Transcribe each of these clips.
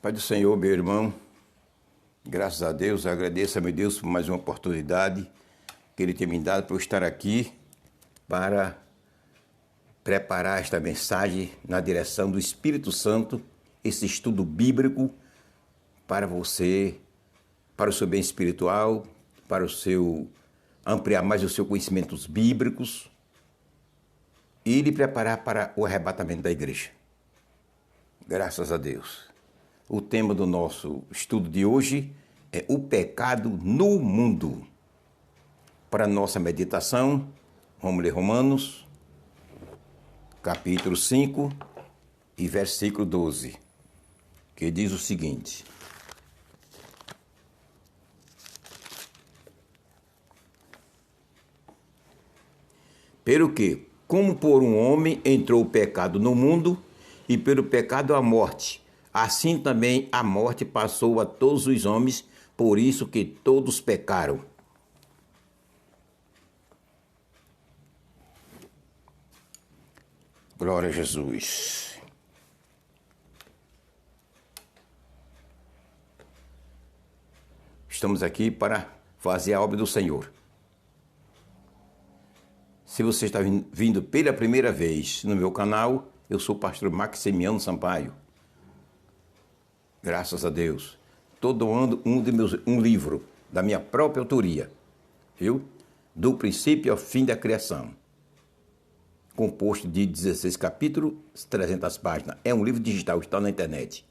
Pai do Senhor, meu irmão, graças a Deus, agradeço a meu Deus por mais uma oportunidade que Ele tem me dado para eu estar aqui para preparar esta mensagem na direção do Espírito Santo, esse estudo bíblico para você, para o seu bem espiritual, para o seu ampliar mais os seus conhecimentos bíblicos e lhe preparar para o arrebatamento da igreja. Graças a Deus. O tema do nosso estudo de hoje é o pecado no mundo. Para nossa meditação, vamos ler Romanos, capítulo 5 e versículo 12, que diz o seguinte: Pelo que, como por um homem entrou o pecado no mundo, e pelo pecado a morte, assim também a morte passou a todos os homens, por isso que todos pecaram. Glória a Jesus. Estamos aqui para fazer a obra do Senhor. Se você está vindo pela primeira vez no meu canal, eu sou o pastor Maximiano Sampaio. Graças a Deus. Estou doando um livro da minha própria autoria, viu? Do princípio ao fim da criação. Composto de 16 capítulos, 300 páginas. É um livro digital, está na internet.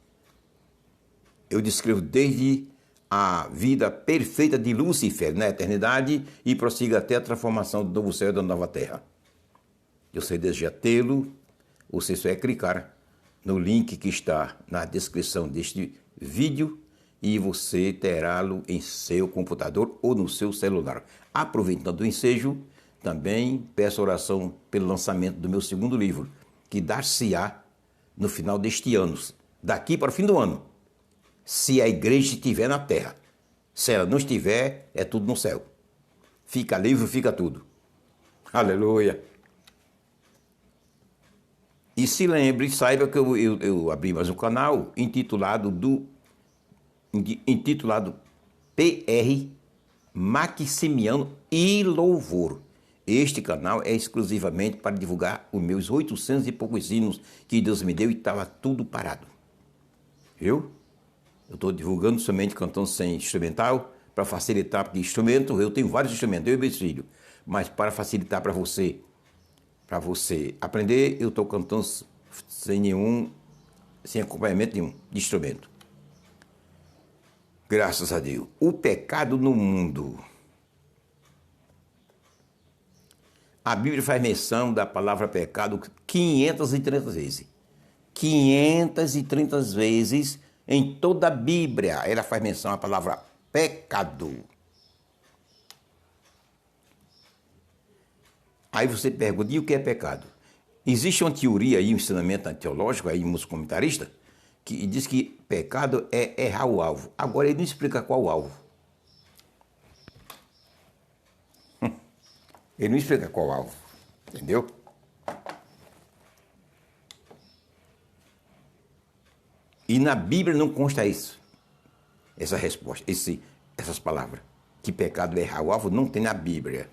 Eu descrevo desde a vida perfeita de Lúcifer na eternidade e prossigo até a transformação do novo céu e da nova terra. Você deseja tê-lo, você só é clicar no link que está na descrição deste vídeo e você terá-lo em seu computador ou no seu celular. Aproveitando o ensejo, também peço oração pelo lançamento do meu segundo livro, que dar-se-á no final deste ano, daqui para o fim do ano, se a igreja estiver na terra. Se ela não estiver, é tudo no céu. Fica livre, fica tudo. Aleluia. E se lembre, saiba que eu abri mais um canal intitulado PR Maximiano e Louvor. Este canal é exclusivamente para divulgar os meus 800 e poucos hinos que Deus me deu e estava tudo parado. Viu? Eu estou divulgando somente cantando sem instrumental, para facilitar, porque instrumento, eu tenho vários instrumentos, eu e meus filhos, mas para facilitar para você aprender, eu estou cantando sem acompanhamento nenhum de instrumento. Graças a Deus. O pecado no mundo. A Bíblia faz menção da palavra pecado 530 vezes. 530 vezes em toda a Bíblia ela faz menção à palavra pecado. Aí você pergunta, e o que é pecado? Existe uma teoria aí, um ensinamento teológico aí, uns comentaristas, que diz que pecado é errar o alvo. Agora ele não explica qual o alvo. Ele não explica qual o alvo, entendeu? E na Bíblia não consta isso, essa resposta, essas palavras. Que pecado é errar o alvo não tem na Bíblia.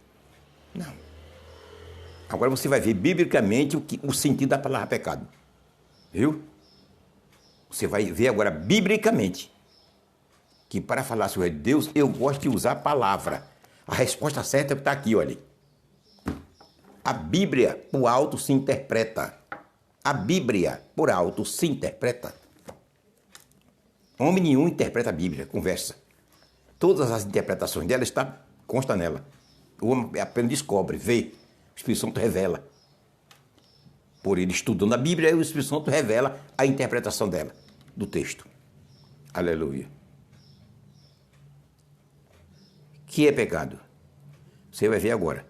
Não. Agora você vai ver biblicamente o sentido da palavra pecado. Viu? Você vai ver agora biblicamente que para falar sobre Deus eu gosto de usar a palavra. A resposta certa está aqui, olha. A Bíblia por alto se interpreta. A Bíblia por alto se interpreta. Homem nenhum interpreta a Bíblia, conversa. Todas as interpretações dela consta nela. O homem apenas descobre, vê. O Espírito Santo revela. Por ele estudando a Bíblia, o Espírito Santo revela a interpretação dela, do texto. Aleluia. Que é pecado? Você vai ver agora.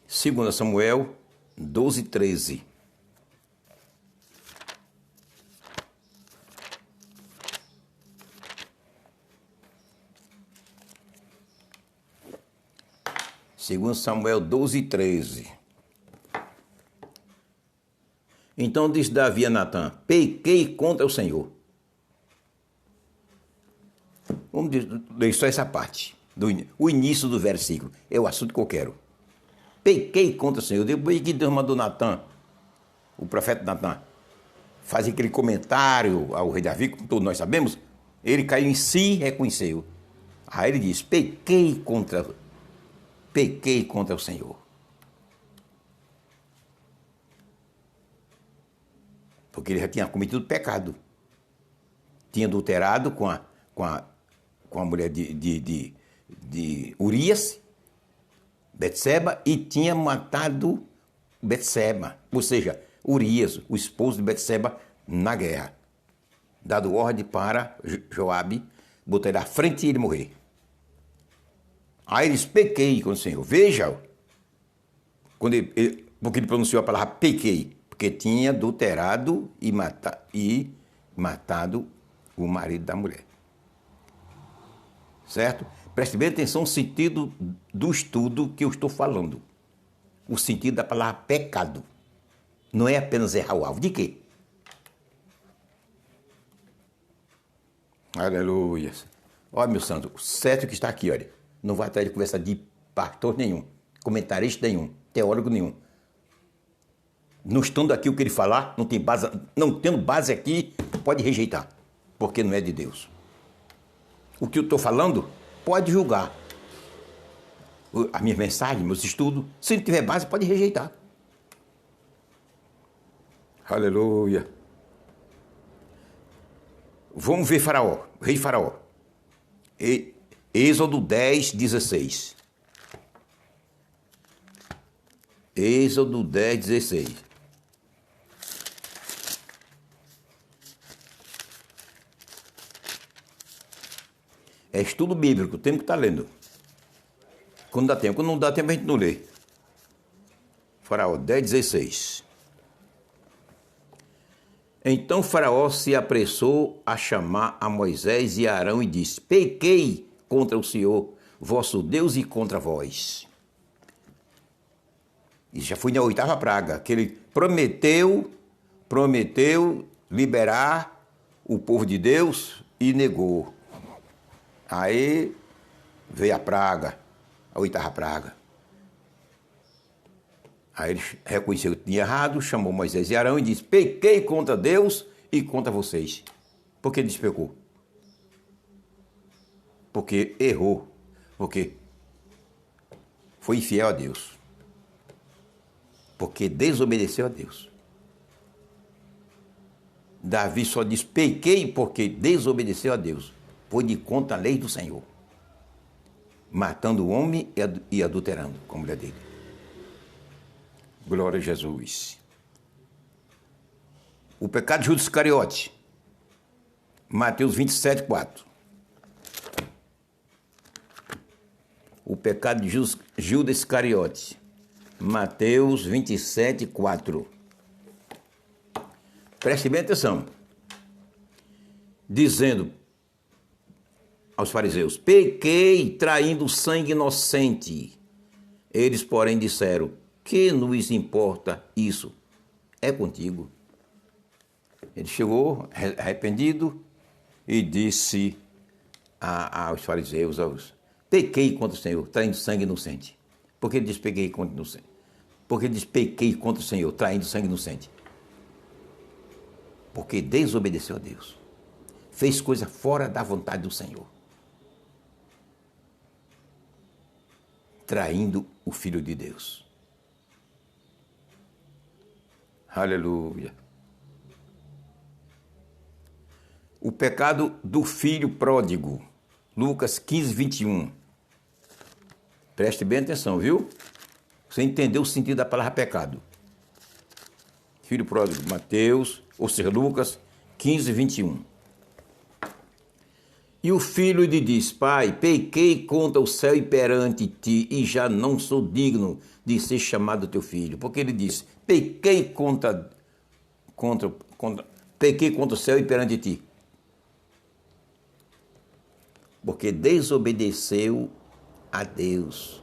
Segundo Samuel 12:13. Segundo Samuel 12:13. Então disse Davi a Natã: pequei contra o Senhor. Vamos ler só essa parte, o início do versículo. É o assunto que eu quero. Pequei contra o Senhor. Depois que Deus mandou Natã, o profeta Natã, fazer aquele comentário ao rei Davi, como todos nós sabemos, ele caiu em si e reconheceu. Aí ele diz: pequei contra o Senhor. Porque ele já tinha cometido pecado. Tinha adulterado com a mulher de Urias, Betseba, e tinha matado Betseba. Ou seja, Urias, o esposo de Betseba, na guerra. Dado ordem para Joabe botar ele à frente e ele morrer. Aí eles: pequei com o Senhor. Veja, porque ele pronunciou a palavra pequei, porque tinha adulterado e matado o marido da mulher. Certo? Preste bem atenção no sentido do estudo que eu estou falando. O sentido da palavra pecado. Não é apenas errar o alvo. De quê? Aleluia. Olha, meu santo, o certo que está aqui, olha. Não vai atrás de conversa de pastor nenhum, comentarista nenhum, teólogo nenhum. Não estando aqui o que ele falar, não tendo base aqui, pode rejeitar, porque não é de Deus. O que eu estou falando, pode julgar. A minha mensagem, meus estudos, se não tiver base, pode rejeitar. Aleluia. Vamos ver Faraó, rei Faraó. Êxodo 10, 16. Êxodo 10, 16. É estudo bíblico, temos que estar lendo. Quando dá tempo. Quando não dá tempo, a gente não lê. Faraó 10, 16. Então Faraó se apressou a chamar a Moisés e a Arão e disse: pequei contra o Senhor, vosso Deus, e contra vós. Isso já foi na 8ª praga, que ele prometeu liberar o povo de Deus e negou. Aí veio a praga, a 8ª praga. Aí ele reconheceu que tinha errado, chamou Moisés e Arão e disse: pequei contra Deus e contra vocês. Por que ele despecou? Porque errou. Porque foi infiel a Deus. Porque desobedeceu a Deus. Davi só diz: pequei porque desobedeceu a Deus. Foi de contra a lei do Senhor. Matando o homem e adulterando com a mulher dele. Glória a Jesus. O pecado de Judas Iscariote. Mateus 27, 4. O pecado de Judas Iscariote. Mateus 27, 4. Preste bem atenção. Dizendo aos fariseus: pequei traindo sangue inocente. Eles, porém, disseram: que nos importa isso? É contigo. Ele chegou arrependido e disse aos fariseus: pequei contra o Senhor, traindo sangue inocente. Por que ele diz pequei contra o inocente? Porque ele diz pequei contra o Senhor, traindo sangue inocente. Porque desobedeceu a Deus. Fez coisa fora da vontade do Senhor. Traindo o Filho de Deus. Aleluia. O pecado do filho pródigo. Lucas 15, 21. Preste bem atenção, viu? Você entendeu o sentido da palavra pecado. Filho pródigo, Mateus, ou seja, Lucas 15, 21. E o filho lhe disse: pai, pequei contra o céu e perante ti, e já não sou digno de ser chamado teu filho. Porque ele disse: pequei contra o céu e perante ti. Porque desobedeceu a Deus.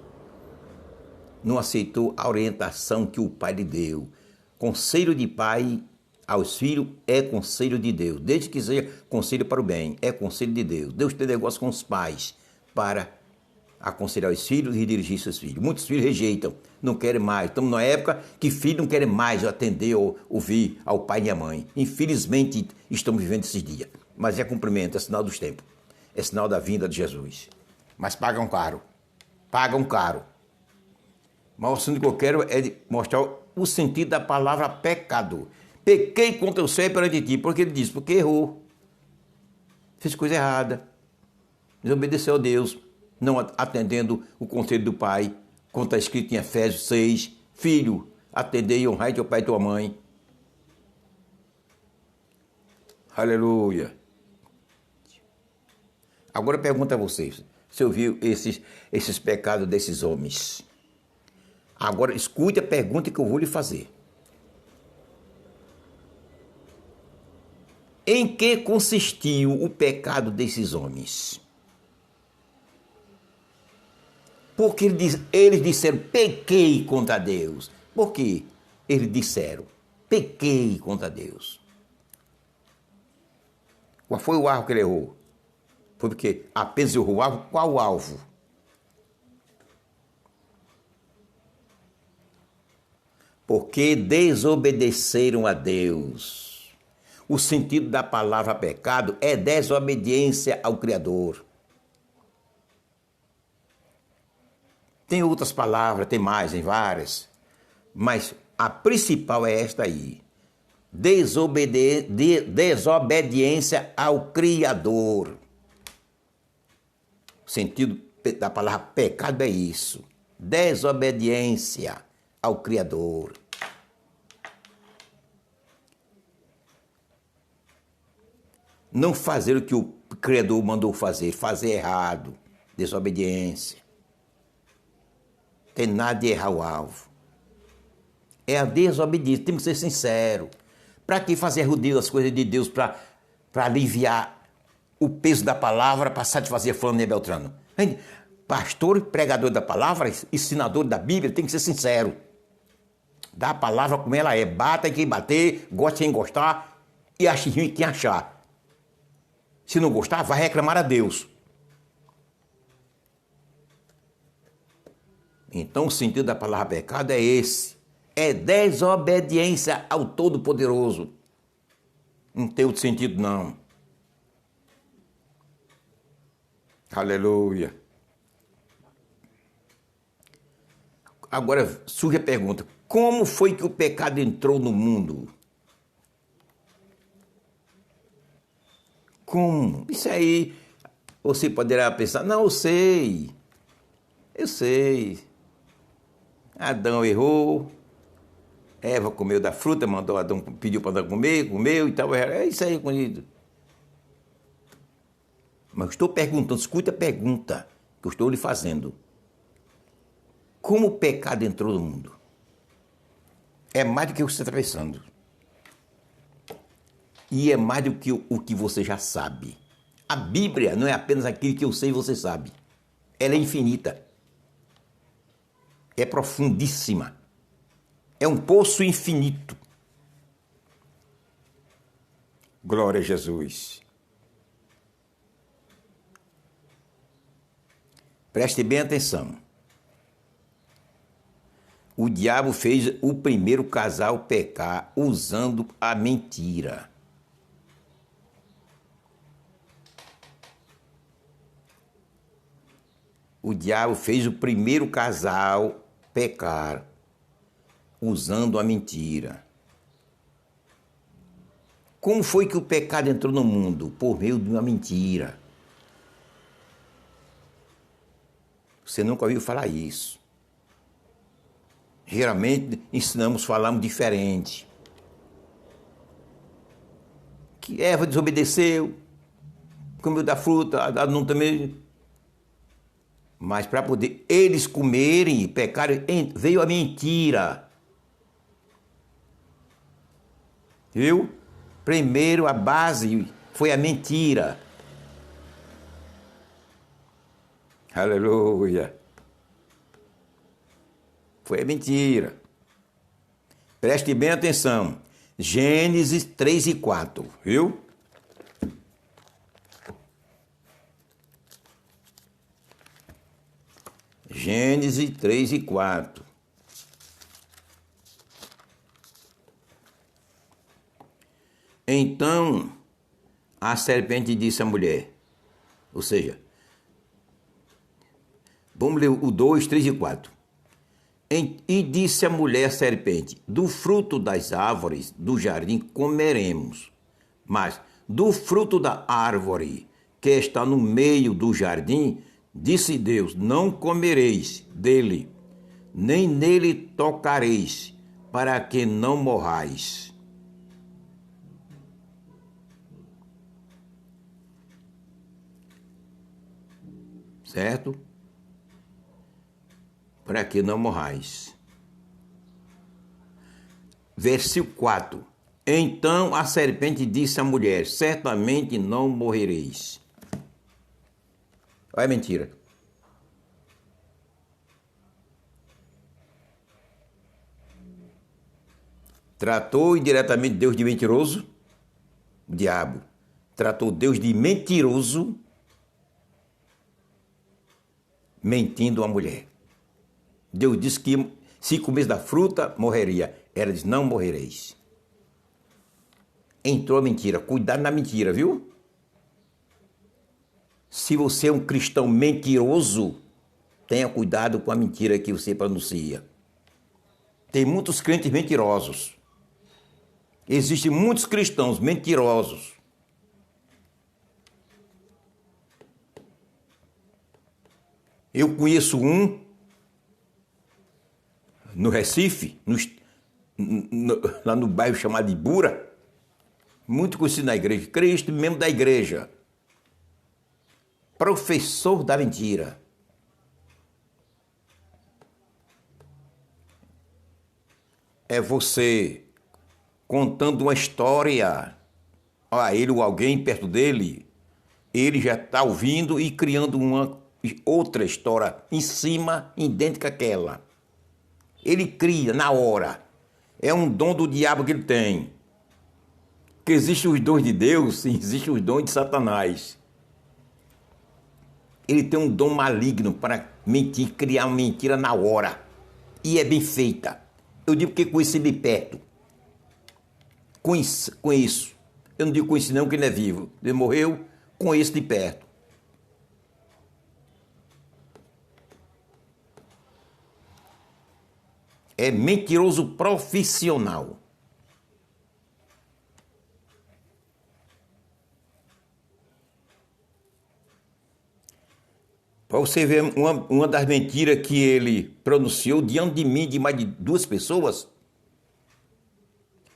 Não aceitou a orientação que o pai lhe deu. Conselho de pai aos filhos é conselho de Deus. Desde que seja conselho para o bem, é conselho de Deus. Deus tem negócio com os pais para aconselhar os filhos e dirigir seus filhos. Muitos filhos rejeitam, não querem mais. Estamos numa época que filhos não querem mais atender ou ouvir ao pai e à mãe. Infelizmente, estamos vivendo esses dias. Mas é cumprimento, é sinal dos tempos. É sinal da vinda de Jesus. Mas pagam caro. Pagam caro. Mas o assunto que eu quero é mostrar o sentido da palavra pecado. Pequei contra o céu perante ti. Porque ele diz, porque errou. Fez coisa errada. Desobedeceu a Deus, não atendendo o conselho do pai, como está escrito em Efésios 6, filho, atendei e honrai teu pai e tua mãe. Aleluia. Agora pergunto a vocês, se ouviu esses pecados desses homens. Agora escute a pergunta que eu vou lhe fazer. Em que consistiu o pecado desses homens? Porque eles disseram, pequei contra Deus. Por quê? Eles disseram, pequei contra Deus. Qual foi o alvo que ele errou? Foi porque apenas errou o alvo. Qual o alvo? Porque desobedeceram a Deus. O sentido da palavra pecado é desobediência ao Criador. Tem outras palavras, tem mais, tem várias. Mas a principal é esta aí. Desobediência ao Criador. O sentido da palavra pecado é isso. Desobediência ao Criador. Não fazer o que o Criador mandou fazer, fazer errado. Desobediência. Tem nada de errar o alvo. É a desobediência, temos que ser sinceros. Para que fazer rudio as coisas de Deus para aliviar o peso da palavra, para satisfazer fulano e Beltrano? Pastor, pregador da palavra, ensinador da Bíblia, tem que ser sincero. Dá a palavra como ela é. Bata em quem bater, goste quem gostar e ache ruim quem achar. Se não gostar, vai reclamar a Deus. Então o sentido da palavra pecado é esse. É desobediência ao Todo-Poderoso. Não tem outro sentido, não. Aleluia. Agora surge a pergunta, como foi que o pecado entrou no mundo? Como? Isso aí, você poderá pensar, não, eu sei. Adão errou, Eva comeu da fruta, mandou Adão, pediu para Adão comer, comeu e tal. É isso aí, conhecido. Mas eu estou perguntando, escuta a pergunta que eu estou lhe fazendo. Como o pecado entrou no mundo? É mais do que você está pensando. E é mais do que o que você já sabe. A Bíblia não é apenas aquilo que eu sei e você sabe. Ela é infinita. É profundíssima. É um poço infinito. Glória a Jesus. Preste bem atenção. O diabo fez o primeiro casal pecar usando a mentira. O diabo fez o primeiro casal pecar usando a mentira. Como foi que o pecado entrou no mundo? Por meio de uma mentira. Você nunca ouviu falar isso. Geralmente falamos diferente. Que Eva desobedeceu, comeu da fruta, Adão também. Mas para poder eles comerem e pecarem, veio a mentira. Viu? Primeiro a base foi a mentira. Aleluia. Foi a mentira. Preste bem atenção. Gênesis 3 e 4, viu? Gênesis 3 e 4. Então a serpente disse à mulher, ou seja, vamos ler o 2, 3 e 4. E disse a mulher à serpente, do fruto das árvores do jardim comeremos, mas do fruto da árvore que está no meio do jardim, disse Deus, não comereis dele, nem nele tocareis, para que não morrais. Certo? Para que não morrais. Versículo 4. Então a serpente disse à mulher, certamente não morrereis. Olha a mentira. Tratou indiretamente Deus de mentiroso? O diabo. Tratou Deus de mentiroso, mentindo a mulher. Deus disse que se comesse da fruta, morreria. Ela disse, não morrereis. Entrou a mentira. Cuidado na mentira, viu? Se você é um cristão mentiroso, tenha cuidado com a mentira que você pronuncia. Tem muitos crentes mentirosos. Existem muitos cristãos mentirosos. Eu conheço um no Recife, lá no bairro chamado Ibura, muito conhecido na igreja, Cristo, membro da igreja, professor da mentira. É você contando uma história a ele ou alguém perto dele, ele já está ouvindo e criando uma outra história em cima, idêntica àquela. Ele cria na hora. É um dom do diabo que ele tem. Que existem os dons de Deus, sim, existem os dons de Satanás. Ele tem um dom maligno para mentir, criar uma mentira na hora. E é bem feita. Eu digo que conheci de perto. Conheço. Eu não digo conheci não, que ele é vivo. Ele morreu, conheço de perto. É mentiroso profissional. Para você ver uma das mentiras que ele pronunciou diante de mim, de mais de 2 pessoas,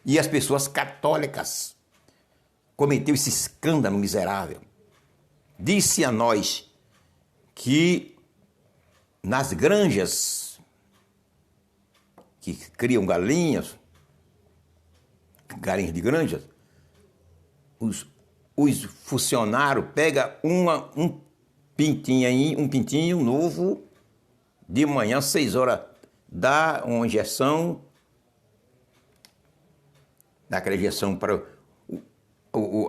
e as pessoas católicas cometeu esse escândalo miserável. Disse a nós que nas granjas que criam galinhas de granjas, os funcionários pegam um pintinho novo, de manhã, 6 horas, dá uma injeção, dá aquela injeção para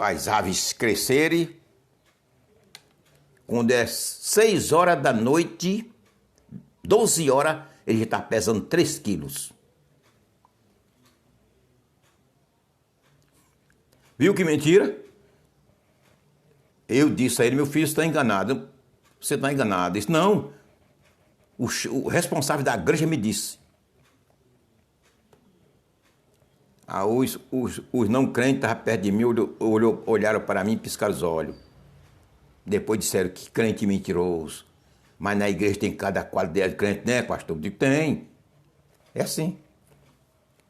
as aves crescerem. Quando é 6 horas da noite, 12 horas, ele já está pesando 3 quilos. Viu que mentira? Eu disse a ele, meu filho está enganado. Você está enganado. Ele disse, não. O responsável da igreja me disse. Os não crentes estavam perto de mim, olharam para mim e piscaram os olhos. Depois disseram que crente mentiroso. Mas na igreja tem cada qualidade de crente, né, pastor? Eu digo, tem. É assim.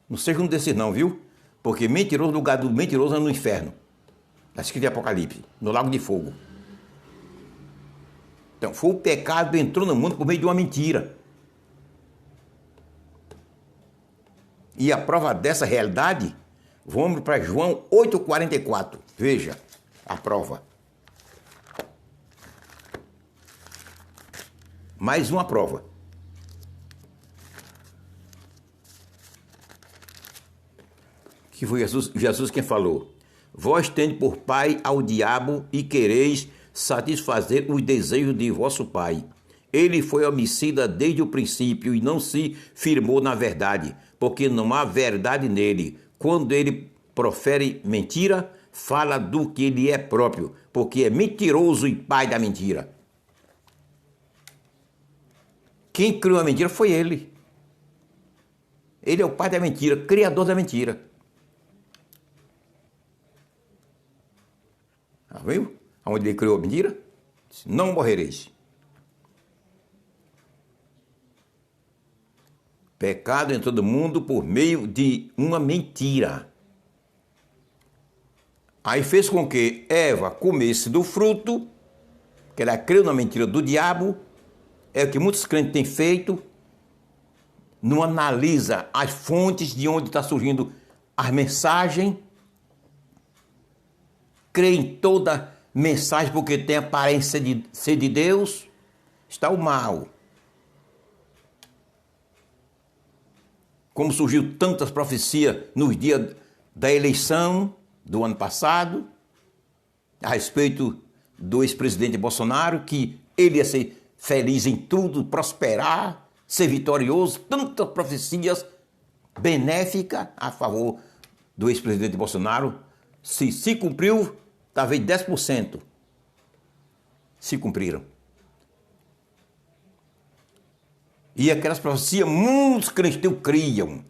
Não seja um desses não, viu? Porque mentiroso, o lugar do mentiroso é no inferno. Na escrita de Apocalipse, no lago de fogo. Então, foi o pecado que entrou no mundo por meio de uma mentira. E a prova dessa realidade, vamos para João 8,44. Veja a prova. Mais uma prova. que foi Jesus quem falou. Vós tendes por pai ao diabo e quereis satisfazer os desejos de vosso pai. Ele foi homicida desde o princípio e não se firmou na verdade, porque não há verdade nele. Quando ele profere mentira, fala do que ele é próprio, porque é mentiroso e pai da mentira. Quem criou a mentira foi ele. Ele é o pai da mentira, criador da mentira. Viu? Onde ele criou a mentira? Não morrereis. Pecado em todo mundo por meio de uma mentira. Aí fez com que Eva comesse do fruto, que ela creu na mentira do diabo, é o que muitos crentes têm feito, não analisa as fontes de onde está surgindo as mensagens, crê em toda mensagem porque tem aparência de ser de Deus, está o mal. Como surgiu tantas profecias nos dias da eleição do ano passado, a respeito do ex-presidente Bolsonaro, que ele ia ser feliz em tudo, prosperar, ser vitorioso, tantas profecias benéficas a favor do ex-presidente Bolsonaro. Se cumpriu, talvez 10% se cumpriram. E aquelas profecias, muitos cristãos criam,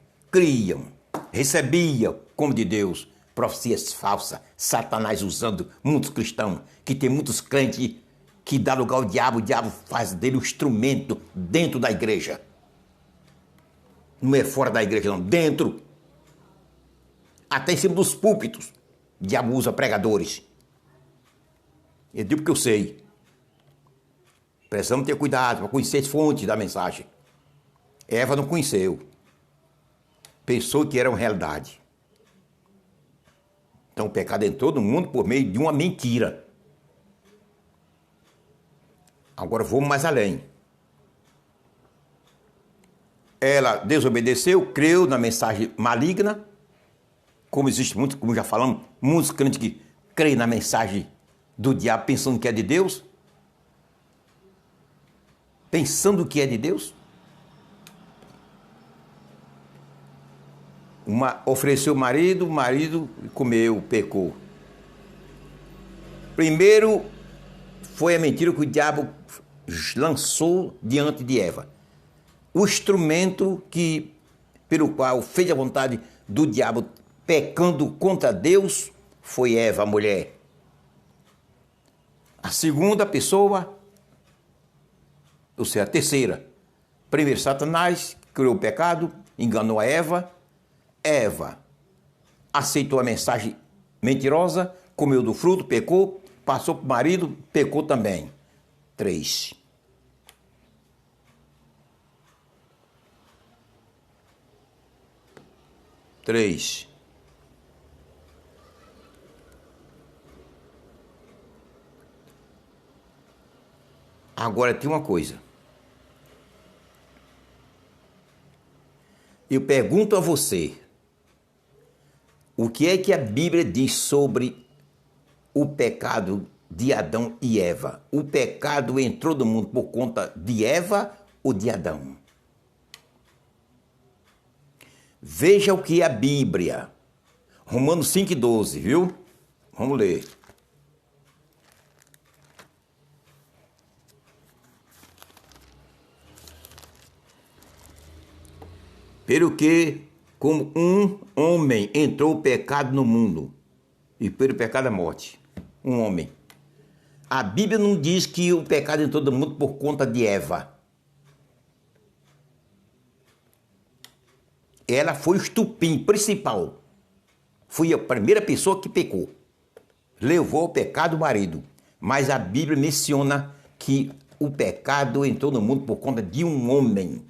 recebiam como de Deus, profecias falsas, Satanás usando muitos cristãos, que tem muitos crentes que dá lugar ao diabo, o diabo faz dele um instrumento dentro da igreja. Não é fora da igreja não, dentro. Até em cima dos púlpitos, o diabo usa pregadores. Eu digo porque eu sei. Precisamos ter cuidado para conhecer as fontes da mensagem. Eva não conheceu. Pensou que era uma realidade. Então o pecado entrou no mundo por meio de uma mentira. Agora vamos mais além. Ela desobedeceu, creu na mensagem maligna. Como existe muito, como já falamos, muitos crentes que creem na mensagem do diabo pensando que é de Deus. Pensando que é de Deus. Ofereceu o marido comeu, pecou. Primeiro foi a mentira que o diabo lançou diante de Eva. O instrumento pelo qual fez a vontade do diabo pecando contra Deus foi Eva, a mulher. A segunda pessoa, ou seja, a terceira. Primeiro Satanás criou o pecado, enganou a Eva. Eva aceitou a mensagem mentirosa, comeu do fruto, pecou, passou para o marido, pecou também. 3. Agora tem uma coisa. Eu pergunto a você, o que é que a Bíblia diz sobre o pecado de Adão e Eva? O pecado entrou no mundo por conta de Eva ou de Adão? Veja o que é a Bíblia. Romanos 5,12, viu? Vamos ler. Pelo que, como um homem entrou o pecado no mundo, e pelo pecado a morte, um homem. A Bíblia não diz que o pecado entrou no mundo por conta de Eva. Ela foi o estupim principal. Foi a primeira pessoa que pecou. Levou ao pecado o marido. Mas a Bíblia menciona que o pecado entrou no mundo por conta de um homem.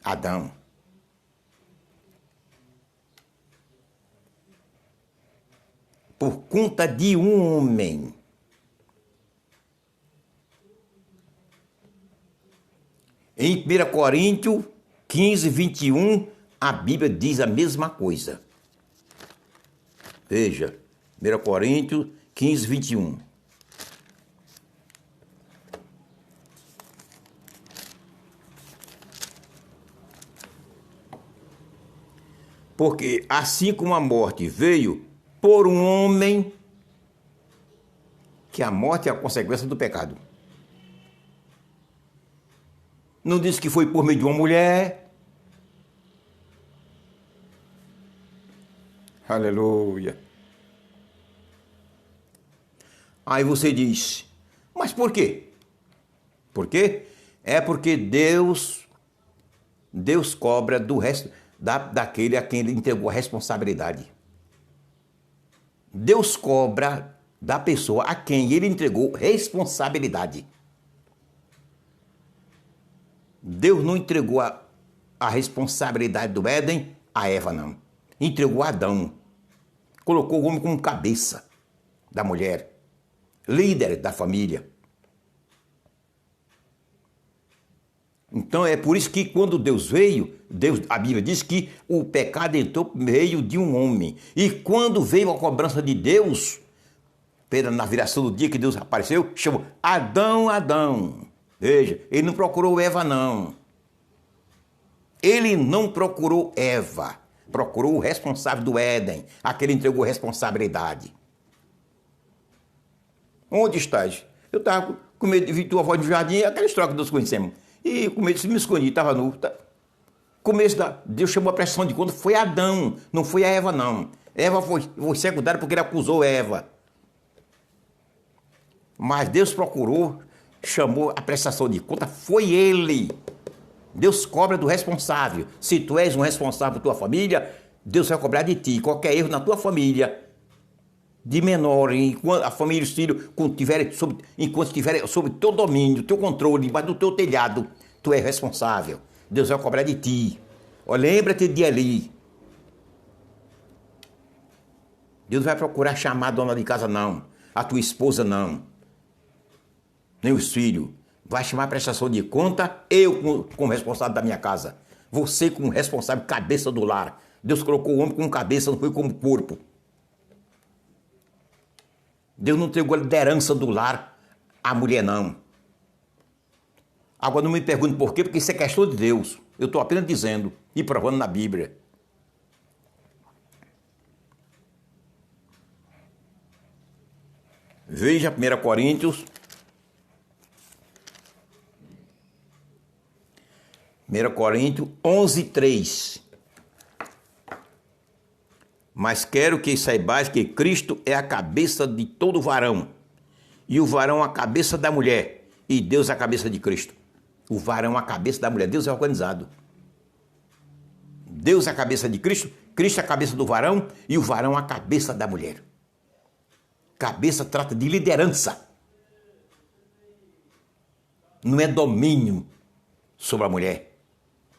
Adão. Por conta de um homem. Em 1 Coríntios 15, 21, a Bíblia diz a mesma coisa. Veja, 1 Coríntios 15, 21. Porque assim como a morte veio por um homem, que a morte é a consequência do pecado. Não disse que foi por meio de uma mulher. Aleluia. Aí você diz, mas por quê? Por quê? É porque Deus cobra do resto daquele a quem ele entregou a responsabilidade. Deus cobra da pessoa a quem ele entregou responsabilidade. Deus não entregou a responsabilidade do Éden a Eva, não. Entregou a Adão. Colocou o homem como cabeça da mulher, líder da família. Então é por isso que quando Deus veio, a Bíblia diz que o pecado entrou por meio de um homem. E quando veio a cobrança de Deus, na viração do dia que Deus apareceu, chamou Adão, Adão. Veja, ele não procurou Eva, não. Ele não procurou Eva. Procurou o responsável do Éden, aquele entregou responsabilidade. Onde estás? Eu estava com medo de vir tua voz no jardim, aquela história que nós conhecemos. E com medo de me escondi, estava nu. Começo Deus chamou a prestação de conta, foi Adão, não foi a Eva, não. Eva foi secundária porque ele acusou Eva. Mas Deus procurou, chamou a prestação de conta, foi ele. Deus cobra do responsável. Se tu és um responsável da tua família, Deus vai cobrar de ti. Qualquer erro na tua família, de menor, enquanto a família e os filhos enquanto estiverem sob teu domínio, teu controle, embaixo do teu telhado, tu és responsável. Deus vai cobrar de ti. Ó, lembra-te de Eli. Deus vai procurar chamar a dona de casa, não. A tua esposa, não. Nem os filhos. Vai chamar a prestação de conta, eu como responsável da minha casa. Você como responsável, cabeça do lar. Deus colocou o homem como cabeça, não foi como corpo. Deus não entregou a liderança do lar à mulher, não. Agora não me pergunte por quê, porque isso é questão de Deus. Eu estou apenas dizendo e provando na Bíblia. Veja 1 Coríntios 11, 3. Mas quero que saibais que Cristo é a cabeça de todo varão, e o varão a cabeça da mulher, e Deus a cabeça de Cristo. O varão a cabeça da mulher, Deus é organizado. Deus é a cabeça de Cristo, Cristo é a cabeça do varão, e o varão a cabeça da mulher. Cabeça trata de liderança. Não é domínio sobre a mulher.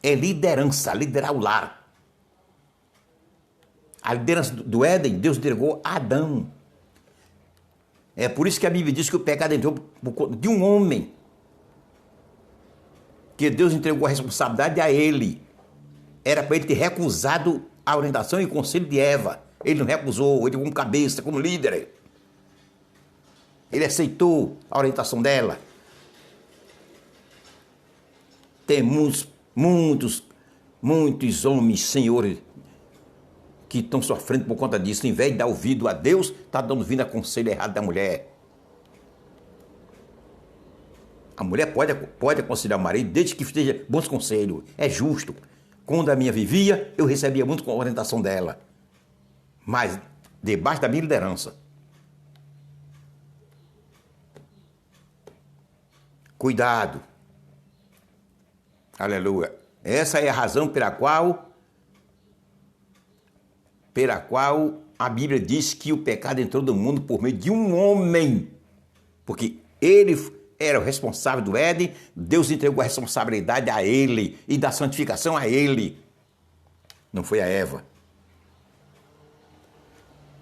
É liderança, liderar o lar. A liderança do Éden, Deus entregou a Adão. É por isso que a Bíblia diz que o pecado entrou de um homem. Que Deus entregou a responsabilidade a ele. Era para ele ter recusado a orientação e o conselho de Eva. Ele não recusou, ele como cabeça, como líder. Ele aceitou a orientação dela. Tem muitos homens, senhores, que estão sofrendo por conta disso. Em vez de dar ouvido a Deus, está dando ouvido a conselho errado da mulher. A mulher pode aconselhar o marido desde que esteja bons conselhos. É justo. Quando a minha vivia, eu recebia muito com a orientação dela. Mas debaixo da minha liderança. Cuidado. Aleluia. Essa é a razão pela qual a Bíblia diz que o pecado entrou no mundo por meio de um homem. Porque ele era o responsável do Éden, Deus entregou a responsabilidade a ele e da santificação a ele. Não foi a Eva.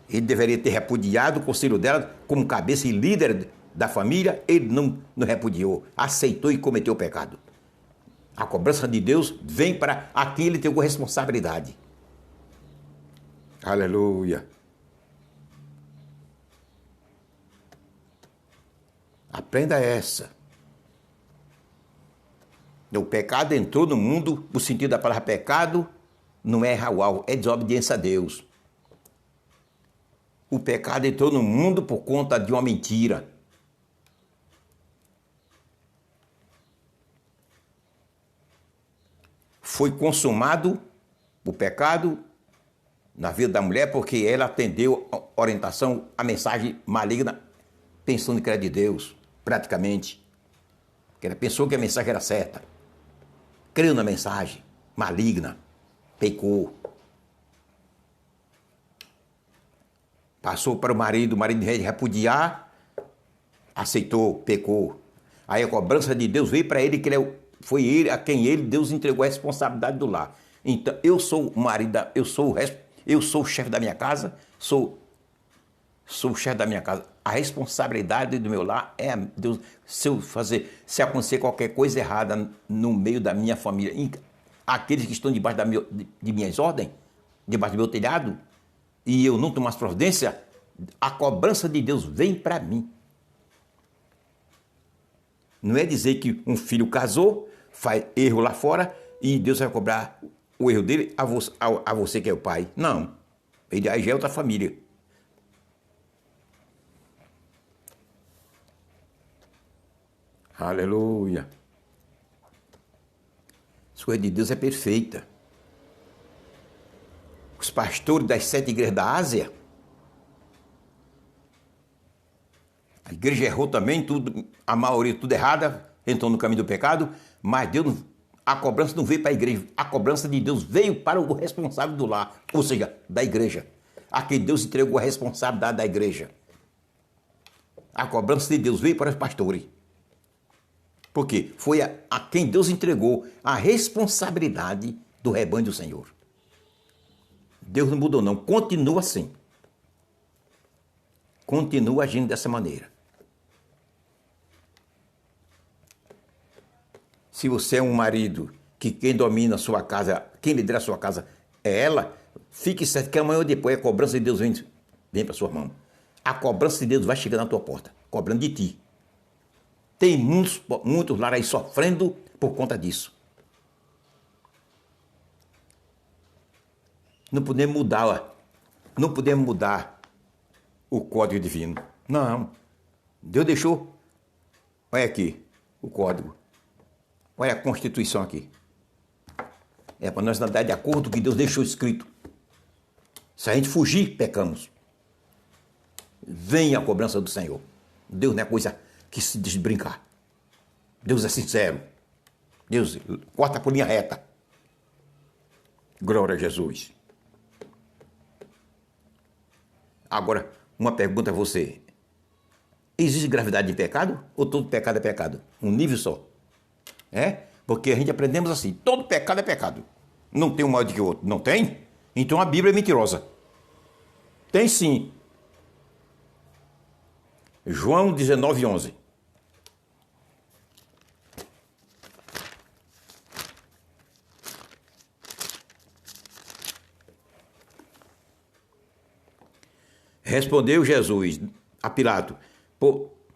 Ele deveria ter repudiado o conselho dela como cabeça e líder da família. Ele não repudiou, aceitou e cometeu o pecado. A cobrança de Deus vem para a quem ele entregou a responsabilidade. Aleluia. Aprenda essa. O pecado entrou no mundo, o sentido da palavra pecado não é errar o alvo, é desobediência a Deus. O pecado entrou no mundo por conta de uma mentira. Foi consumado o pecado na vida da mulher porque ela atendeu a orientação, a mensagem maligna, pensando que era de Deus, praticamente. Ela pensou que a mensagem era certa. Creu na mensagem maligna, pecou. Passou para o marido em vez de repudiar, aceitou, pecou. Aí a cobrança de Deus veio para ele, que foi ele a quem Deus entregou a responsabilidade do lar. Então, eu sou o marido, eu sou o chefe da minha casa, sou o chefe da minha casa. A responsabilidade do meu lar é Deus. Se acontecer qualquer coisa errada no meio da minha família, aqueles que estão debaixo de minhas ordens, debaixo do meu telhado, e eu não tomar providência, a cobrança de Deus vem para mim. Não é dizer que um filho casou, faz erro lá fora, e Deus vai cobrar o erro dele a você que é o pai. Não. Ele aí já é outra família. Aleluia. A coisa de Deus é perfeita. Os pastores das 7 igrejas da Ásia, a igreja errou também, a maioria tudo errada, entrou no caminho do pecado, mas Deus, a cobrança não veio para a igreja, a cobrança de Deus veio para o responsável do lar, ou seja, da igreja. A quem Deus entregou a responsabilidade da igreja. A cobrança de Deus veio para os pastores. Por quê? Foi a quem Deus entregou a responsabilidade do rebanho do Senhor. Deus não mudou não, continua assim. Continua agindo dessa maneira. Se você é um marido que quem domina a sua casa, quem lidera a sua casa é ela, fique certo que amanhã ou depois a cobrança de Deus vem para sua mão. A cobrança de Deus vai chegar na tua porta, cobrando de ti. Tem muitos lá aí sofrendo por conta disso. Não podemos mudar o código divino. Não. Deus deixou. Olha aqui o código. Olha a Constituição aqui. É para nós andar de acordo com o que Deus deixou escrito. Se a gente fugir, pecamos. Vem a cobrança do Senhor. Deus não é coisa que se desbrincar. Deus é sincero. Deus corta por linha reta. Glória a Jesus. Agora, uma pergunta a você. Existe gravidade de pecado? Ou todo pecado é pecado? Um nível só? É? Porque a gente aprendemos assim, todo pecado é pecado. Não tem um maior do que o outro. Não tem? Então a Bíblia é mentirosa. Tem sim. João 19:11. Respondeu Jesus a Pilato: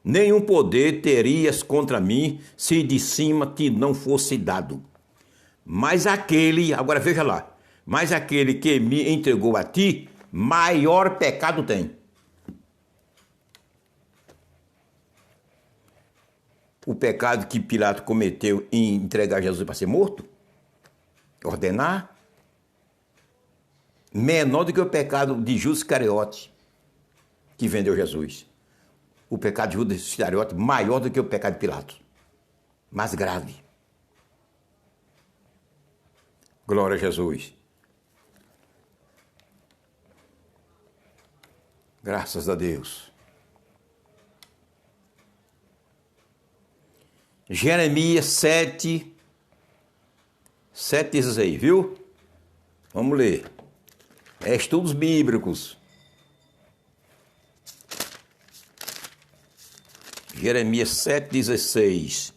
nenhum poder terias contra mim se de cima te não fosse dado. Mas aquele, agora veja lá, mas aquele que me entregou a ti, maior pecado tem. O pecado que Pilato cometeu em entregar Jesus para ser morto, ordenar, menor do que o pecado de Judas Iscariote, que vendeu Jesus. O pecado de Judas Iscariote maior do que o pecado de Pilato. Mais grave. Glória a Jesus. Graças a Deus. Jeremias 7 diz aí, viu? Vamos ler. É estudos bíblicos. Jeremias 7,16.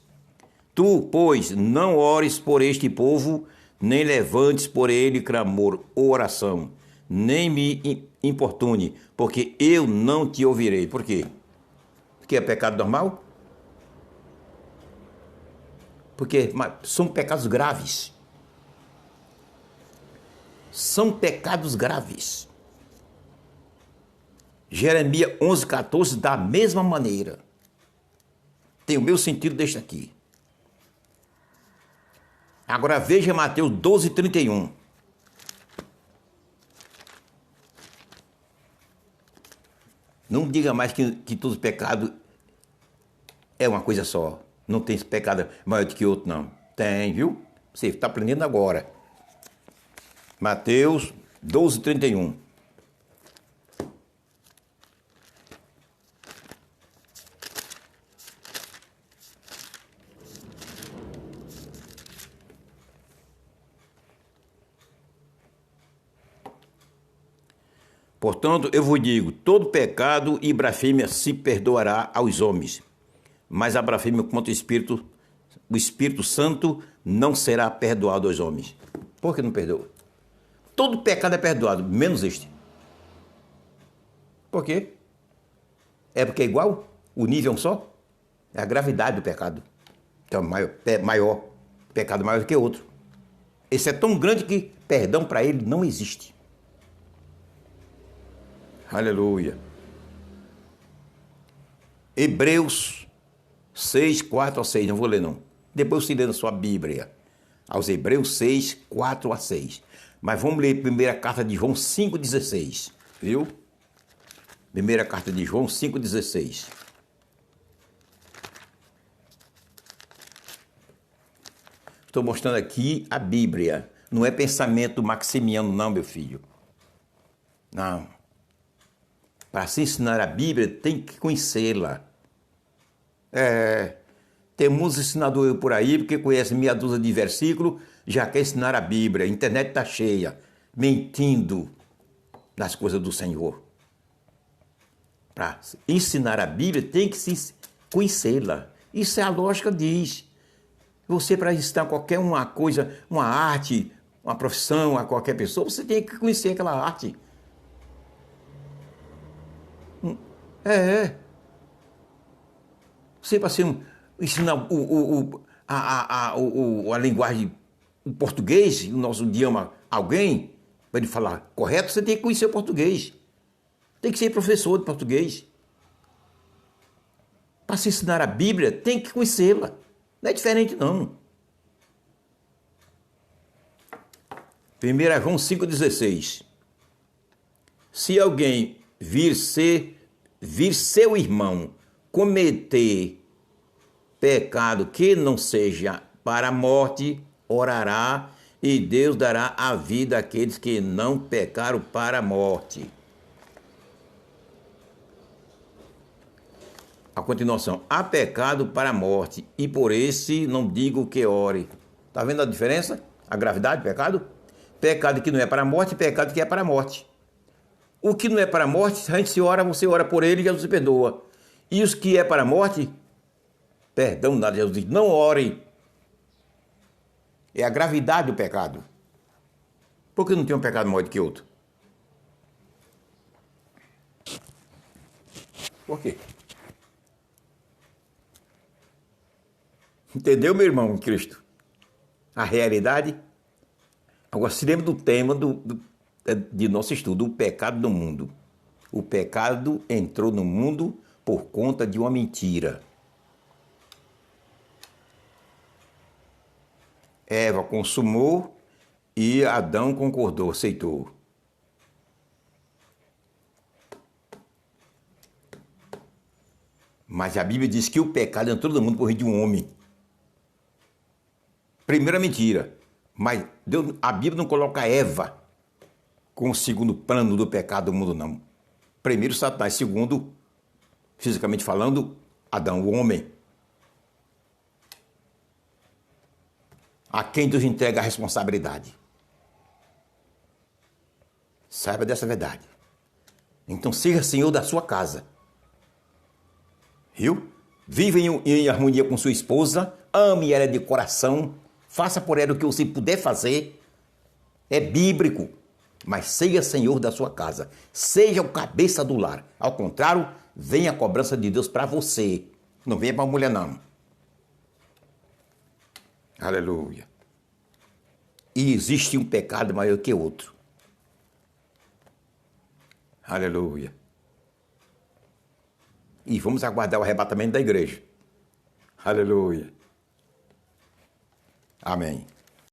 Tu, pois, não ores por este povo, nem levantes por ele clamor ou oração, nem me importune, porque eu não te ouvirei. Por quê? Porque é pecado normal? Porque são pecados graves. São pecados graves. Jeremias 11:14, da mesma maneira. Tem o meu sentido deste aqui. Agora veja Mateus 12:31. Não diga mais que todo pecado é uma coisa só. Não tem pecado maior do que outro, não. Tem, viu? Você está aprendendo agora. Mateus 12:31. Portanto, eu vos digo, todo pecado e blasfêmia se perdoará aos homens, mas a blasfêmia contra o Espírito Santo não será perdoado aos homens. Por que não perdoa? Todo pecado é perdoado, menos este. Por quê? É porque é igual? O nível é um só? É a gravidade do pecado. Então, maior. Pecado maior do que outro. Esse é tão grande que perdão para ele não existe. Aleluia. Hebreus 6:4-6. Não vou ler, não. Depois você lê na sua Bíblia. Aos Hebreus 6:4-6. Mas vamos ler a primeira carta de João 5:16. Viu? Primeira carta de João 5:16. Estou mostrando aqui a Bíblia. Não é pensamento maximiano, não, meu filho. Não. Para se ensinar a Bíblia, tem que conhecê-la. Tem muitos ensinadores por aí, porque conhecem meia dúzia de versículos, já quer ensinar a Bíblia. A internet está cheia, mentindo nas coisas do Senhor. Para ensinar a Bíblia, tem que se conhecê-la. Isso é a lógica diz. Você, para ensinar qualquer uma coisa, uma arte, uma profissão a qualquer pessoa, você tem que conhecer aquela arte. Você, para ensinar a linguagem, o português, o nosso idioma, alguém, para ele falar correto, você tem que conhecer o português. Tem que ser professor de português. Para se ensinar a Bíblia, tem que conhecê-la. Não é diferente, não. 1 João 5,16. Se alguém vir seu irmão cometer pecado que não seja para a morte, orará e Deus dará a vida àqueles que não pecaram para a morte. A continuação, há pecado para a morte, e por esse não digo que ore. Está vendo a diferença? A gravidade do pecado? Pecado que não é para a morte, pecado que é para a morte. O que não é para a morte, se a gente se ora, você ora por ele e Jesus se perdoa. E os que é para a morte, perdão nada, Jesus diz, não ore. É a gravidade do pecado. Por que não tem um pecado maior do que outro? Por quê? Entendeu, meu irmão em Cristo? A realidade. Agora, se lembra do tema de nosso estudo, o pecado no mundo. O pecado entrou no mundo por conta de uma mentira. Eva consumou e Adão concordou, aceitou. Mas a Bíblia diz que o pecado entrou no mundo por meio de um homem. Primeira mentira. Mas a Bíblia não coloca Eva como segundo plano do pecado do mundo, não. Primeiro, Satanás. Segundo, fisicamente falando, Adão, o homem. A quem Deus entrega a responsabilidade. Saiba dessa verdade. Então, seja senhor da sua casa. Viu? Viva em harmonia com sua esposa, ame ela de coração, faça por ela o que você puder fazer. É bíblico, mas seja senhor da sua casa. Seja o cabeça do lar. Ao contrário, venha a cobrança de Deus para você. Não venha para a mulher, não. Aleluia. E existe um pecado maior que outro. Aleluia. E vamos aguardar o arrebatamento da igreja. Aleluia. Amém.